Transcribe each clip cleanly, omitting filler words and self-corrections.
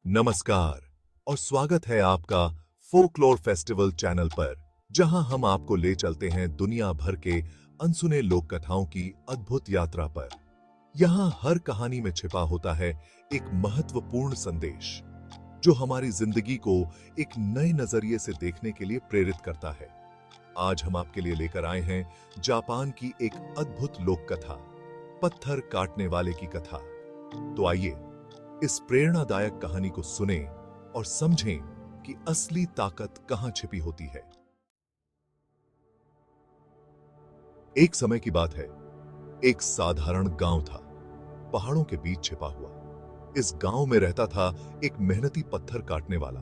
नमस्कार और स्वागत है आपका फोकलोर फेस्टिवल चैनल पर, जहां हम आपको ले चलते हैं दुनिया भर के अनसुने लोक कथाओं की अद्भुत यात्रा पर। यहां हर कहानी में छिपा होता है एक महत्वपूर्ण संदेश, जो हमारी जिंदगी को एक नए नजरिए से देखने के लिए प्रेरित करता है। आज हम आपके लिए लेकर आए हैं जापान की एक अद्भुत लोक कथा, पत्थर काटने वाले की कथा। तो आइए इस प्रेरणादायक कहानी को सुने और समझें कि असली ताकत कहां छिपी होती है। एक समय की बात है, एक साधारण गांव था, पहाड़ों के बीच छिपा हुआ। इस गांव में रहता था एक मेहनती पत्थर काटने वाला।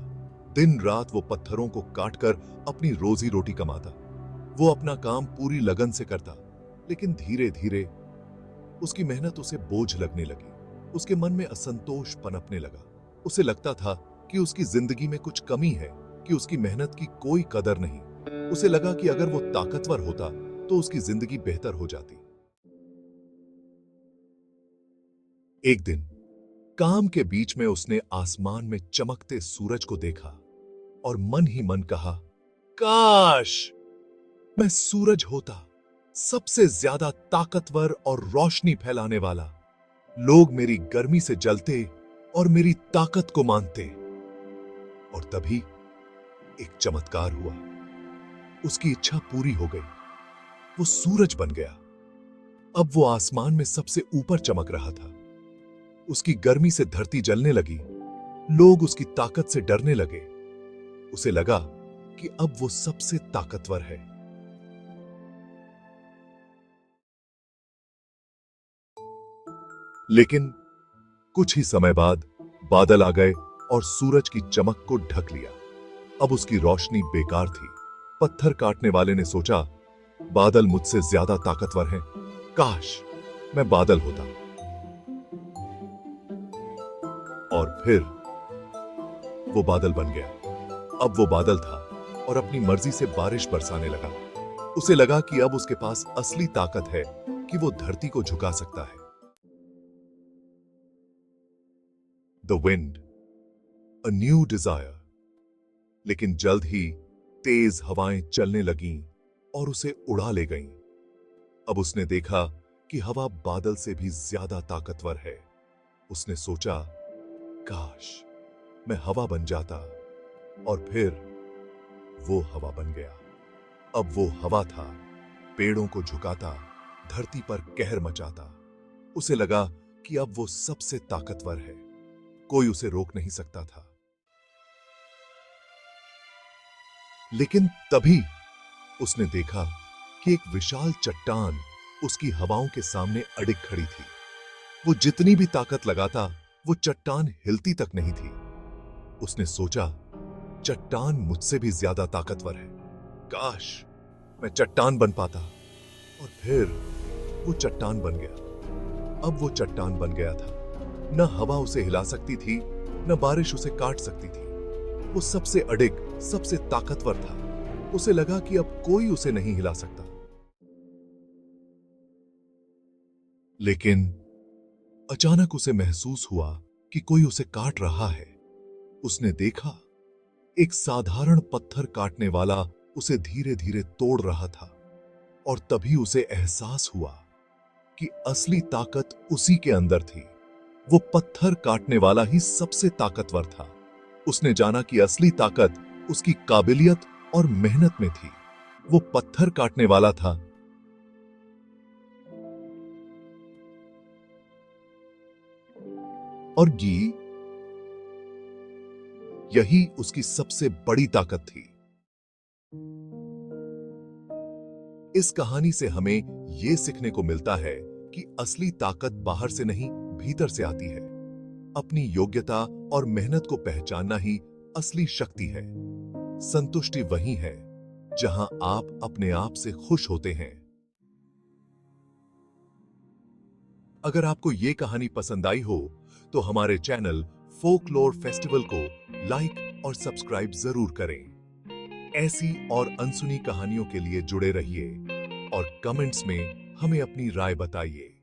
दिन रात वो पत्थरों को काटकर अपनी रोजी रोटी कमाता। वो अपना काम पूरी लगन से करता, लेकिन धीरे धीरे उसकी मेहनत उसे बोझ लगने लगी। उसके मन में असंतोष पनपने लगा। उसे लगता था कि उसकी जिंदगी में कुछ कमी है, कि उसकी मेहनत की कोई कदर नहीं। उसे लगा कि अगर वो ताकतवर होता तो उसकी जिंदगी बेहतर हो जाती। एक दिन काम के बीच में उसने आसमान में चमकते सूरज को देखा और मन ही मन कहा, काश मैं सूरज होता, सबसे ज्यादा ताकतवर और रोशनी फैलाने वाला। लोग मेरी गर्मी से जलते और मेरी ताकत को मानते। और तभी एक चमत्कार हुआ। उसकी इच्छा पूरी हो गई। वो सूरज बन गया। अब वो आसमान में सबसे ऊपर चमक रहा था। उसकी गर्मी से धरती जलने लगी। लोग उसकी ताकत से डरने लगे। उसे लगा कि अब वो सबसे ताकतवर है। लेकिन कुछ ही समय बाद बादल आ गए और सूरज की चमक को ढक लिया। अब उसकी रोशनी बेकार थी। पत्थर काटने वाले ने सोचा, बादल मुझसे ज्यादा ताकतवर हैं। काश मैं बादल होता। और फिर वो बादल बन गया। अब वो बादल था और अपनी मर्जी से बारिश बरसाने लगा। उसे लगा कि अब उसके पास असली ताकत है कि वो धरती को झुका सकता है। The wind, a new desire. लेकिन जल्द ही तेज हवाएं चलने लगीं और उसे उड़ा ले गईं। अब उसने देखा कि हवा बादल से भी ज्यादा ताकतवर है। उसने सोचा, काश मैं हवा बन जाता। और फिर वो हवा बन गया। अब वो हवा था, पेड़ों को झुकाता, धरती पर कहर मचाता। उसे लगा कि अब वो सबसे ताकतवर है, कोई उसे रोक नहीं सकता था। लेकिन तभी उसने देखा कि एक विशाल चट्टान उसकी हवाओं के सामने अडिग खड़ी थी। वो जितनी भी ताकत लगाता, वो चट्टान हिलती तक नहीं थी। उसने सोचा, चट्टान मुझसे भी ज्यादा ताकतवर है। काश मैं चट्टान बन पाता। और फिर वो चट्टान बन गया। अब वो चट्टान बन गया था। न हवा उसे हिला सकती थी, न बारिश उसे काट सकती थी। वो सबसे अडिग, सबसे ताकतवर था। उसे लगा कि अब कोई उसे नहीं हिला सकता। लेकिन अचानक उसे महसूस हुआ कि कोई उसे काट रहा है। उसने देखा, एक साधारण पत्थर काटने वाला उसे धीरे धीरे तोड़ रहा था। और तभी उसे एहसास हुआ कि असली ताकत उसी के अंदर थी। वो पत्थर काटने वाला ही सबसे ताकतवर था। उसने जाना कि असली ताकत उसकी काबिलियत और मेहनत में थी। वो पत्थर काटने वाला था, और यही उसकी सबसे बड़ी ताकत थी। इस कहानी से हमें यह सीखने को मिलता है कि असली ताकत बाहर से नहीं, भीतर से आती है। अपनी योग्यता और मेहनत को पहचानना ही असली शक्ति है। संतुष्टि वही है जहां आप अपने आप से खुश होते हैं। अगर आपको यह कहानी पसंद आई हो तो हमारे चैनल फोकलोर फेस्टिवल को लाइक और सब्सक्राइब जरूर करें। ऐसी और अनसुनी कहानियों के लिए जुड़े रहिए और कमेंट्स में हमें अपनी राय बताइए।